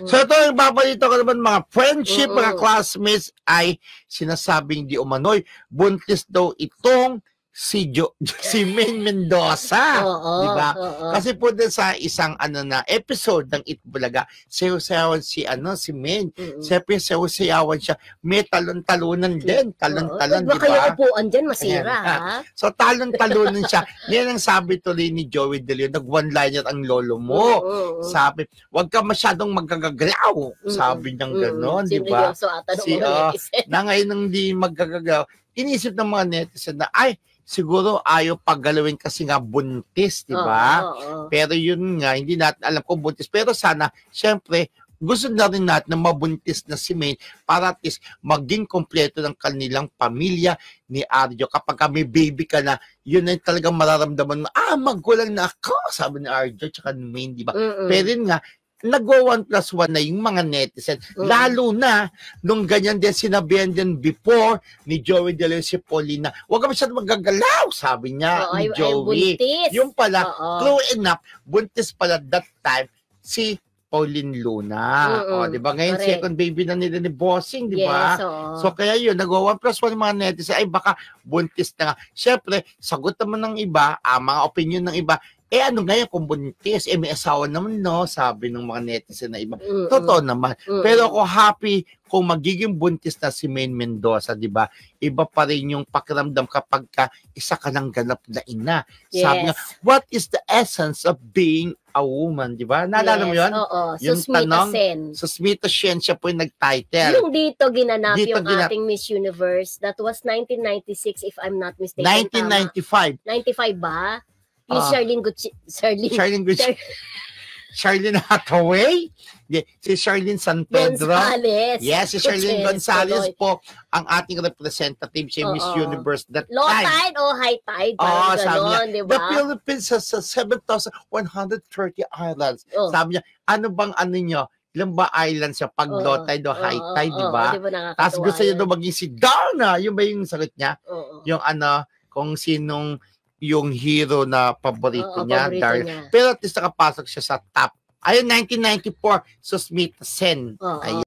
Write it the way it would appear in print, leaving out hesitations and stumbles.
So ito, yung babalito ko naman mga friendship, mga classmates ay sinasabing di umano'y buntis daw itong si Maine Mendoza, di ba? Kasi po din sa isang episode ng Itbulaga, sayaw-sayawan si Maine. Siyempre sayaw-sayawan siya, may talon-talunan din, talon-talon, di ba? Baka yung upuan dyan masira, ha? So talon-talunan siya. Yan ang sabi tuloy ni Joey De Leon, nag-one-liner ang lolo mo. Sabi, wag ka masyadong magagagalaw. Sabi niyang gano'n, di ba? Na ngayon hindi magagagalaw, inisip ng mga netizen na, ay, siguro ayaw paggalawin kasi nga buntis, di ba? Pero yun nga, hindi natin alam kung buntis. Pero sana, syempre, gusto na rin natin na mabuntis na si Maine para at least maging kompleto ng kanilang pamilya ni Arjo. Kapag may baby ka na, yun na talagang mararamdaman mo, magulang na ako, sabi ni Arjo, tsaka ni Maine, di ba? Pero yun nga, nagwa 1+1 na yung mga netizen. Lalo na, nung ganyan din sinabihan din before ni Joey De Leon si Paulina, huwag ka masyadong magagalaw, sabi niya ni Joey. Yung pala, true enough, buntis pala that time si Pauline Luna. Di ba? Ngayon, second baby na nila ni Bossing, di ba? So, kaya yun, nagwa 1+1 yung mga netizen, ay baka buntis na nga. Siyempre, sagot naman ng iba, mga opinion ng iba, ano ngayon kung buntis, may asawa naman, no? Sabi ng mga netizen na iba. Totoo naman. Pero ako happy kung magiging buntis na si Maine Mendoza, di ba? Iba pa rin yung pakiramdam kapag isa ka ng ganap na ina. Sabi nga, what is the essence of being a woman, di ba? Naalala mo yun? Yung tanong, Susmita Sen, siya po yung nag-title. Yung dito ginanap yung ating Miss Universe, that was 1996 if I'm not mistaken. 1995. 95 ba? Yung Charlene Hathaway? Si Charlene San Pedro. Gonzales. Yes, si Charlene Gonzales po ang ating representative sa Miss Universe that low time. Low tide o high tide? Sabi niya, diba? The Philippines has 7,130 islands. Sabi niya, ano bang nyo? Ilan ba islands siya? Pag low tide o high tide, diba? Tapos gusto niya daw maging si Darna. Yung ba yung sagot niya? Yung kung sinong yung hero na paborito niya. Pero at least nakapasok siya sa top. Ayun, 1994, Susmita Sen.